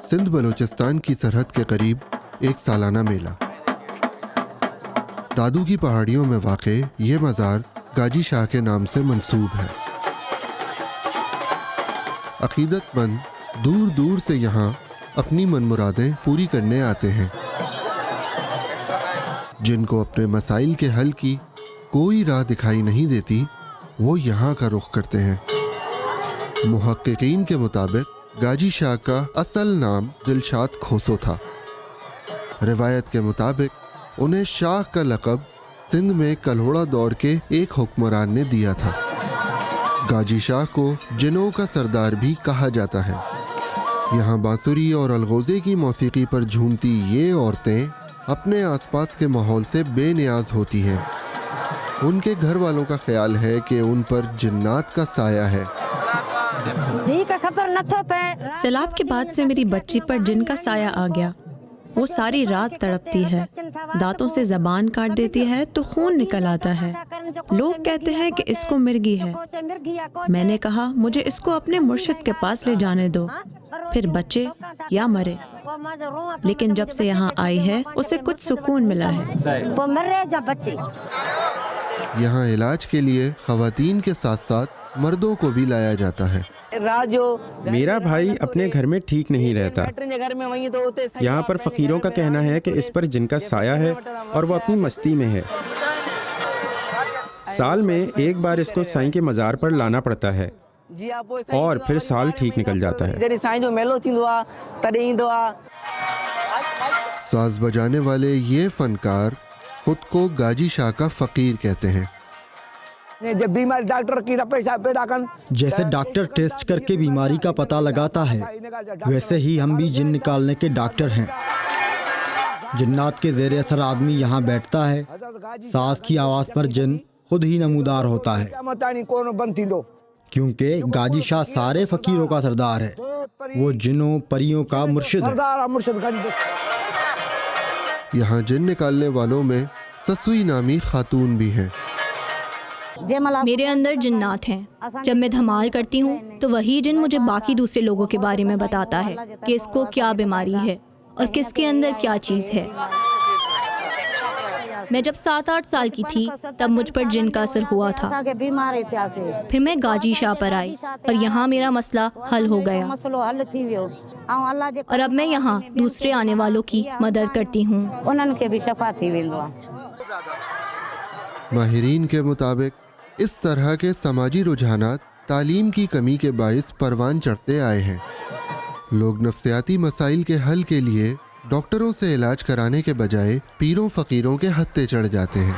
सिंध बलूचिस्तान की सरहद के करीब एक सालाना मेला। दादू की पहाड़ियों में वाक़े ये मज़ार गाजी शाह के नाम से मंसूब है। अक़ीदतमंद दूर दूर से यहाँ अपनी मनमुरादें पूरी करने आते हैं। जिनको अपने मसाइल के हल की कोई राह दिखाई नहीं देती, वो यहाँ का रुख करते हैं। मुहक्किकीन के मुताबिक गाजी शाह का असल नाम दिलशाद खोसो था। रिवायत के मुताबिक उन्हें शाह का लक़ब सिंध में कल्होड़ा दौर के एक हुक्मरान ने दिया था। गाजी शाह को जिनों का सरदार भी कहा जाता है। यहाँ बांसुरी और अलगोज़े की मौसीकी पर झूमती ये औरतें अपने आसपास के माहौल से बेनियाज होती हैं। उनके घर वालों का ख्याल है कि उन पर जिन्नात का साया है। सैलाब के बाद से मेरी बच्ची पर जिन का साया आ गया। वो सारी रात तड़पती है, दांतों से ज़बान काट देती है तो खून निकल आता है। लोग कहते हैं कि इसको मिर्गी है। मैंने कहा मुझे इसको अपने मुर्शिद के पास ले जाने दो, फिर बचे या मरे। लेकिन जब से यहाँ आई है उसे कुछ सुकून मिला है। यहाँ इलाज के लिए ख़वातीन के साथ साथ मर्दों को भी लाया जाता है। मेरा भाई अपने घर में ठीक नहीं रहता। यहाँ पर फ़कीरों का कहना है कि इस पर जिनका साया है और वो अपनी मस्ती में है। साल में एक बार इसको साईं के मज़ार पर लाना पड़ता है और फिर साल ठीक निकल जाता है। साज बजाने वाले ये फनकार खुद को गाजी शाह का फ़कीर कहते हैं। जब बीमारी डॉक्टर की जैसे डॉक्टर टेस्ट करके बीमारी का पता लगाता है, वैसे ही हम भी जिन निकालने के डॉक्टर हैं। जिन्नात के ज़ेर असर आदमी यहाँ बैठता है, सास की आवाज़ पर जिन खुद ही नमूदार होता है, क्योंकि गाजी शाह सारे फ़कीरों का सरदार है। वो जिनों परियों का मुर्शिद है। यहाँ जिन निकालने वालों में ससुई नामी खातून भी हैं। मेरे अंदर जिन्नात हैं। जब मैं धमाल करती हूँ तो वही जिन मुझे बाकी दूसरे लोगों के बारे में बताता है कि इसको क्या बीमारी है और किसके अंदर क्या चीज़ है। मैं जब 7-8 साल की थी तब मुझ पर जिन का असर हुआ था। फिर मैं गाजी शाह पर आई और यहाँ मेरा मसला हल हो गया और अब मैं यहाँ दूसरे आने वालों की मदद करती हूँ। माहिरीन के मुताबिक इस तरह के समाजी रुझानात तालीम की कमी के बाइस परवान चढ़ते आए हैं। लोग नफ्सियाती मसाइल के हल के लिए डॉक्टरों से इलाज कराने के बजाय पीरों फ़कीरों के हत्थे चढ़ जाते हैं।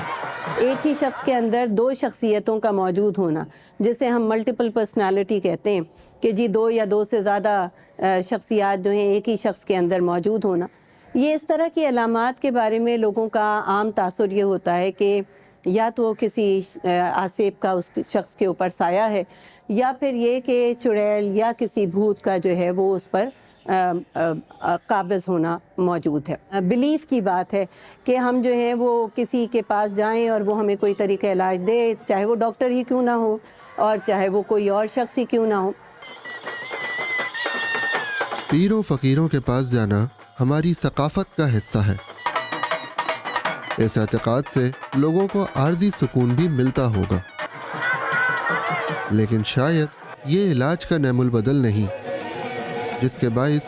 एक ही शख्स के अंदर दो शख्सियतों का मौजूद होना, जिसे हम मल्टीपल पर्सनालिटी कहते हैं, कि जी दो या दो से ज़्यादा शख्सियात जो हैं एक ही शख्स के अंदर मौजूद होना, ये इस तरह की अलामात के बारे में लोगों का आम तासुर ये होता है कि या तो किसी आसिफ का उस शख्स के ऊपर साया है, या फिर ये कि चुड़ैल या किसी भूत का जो है वो उस पर काबिज़ होना मौजूद है। बिलीफ की बात है कि हम जो हैं वो किसी के पास जाएं और वो हमें कोई तरीक़ा इलाज दे, चाहे वो डॉक्टर ही क्यों ना हो और चाहे वो कोई और शख्स ही क्यों ना हो। पीरों फ़कीरों के पास जाना हमारी सकाफ़त का हिस्सा है। इस एतक़ाद से लोगों को आर्जी सुकून भी मिलता होगा, लेकिन शायद ये इलाज का नैमुल बदल नहीं, जिसके बाइस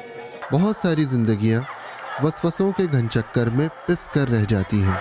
बहुत सारी ज़िंदगियाँ वसवसों के घनचक्कर में पिस कर रह जाती हैं।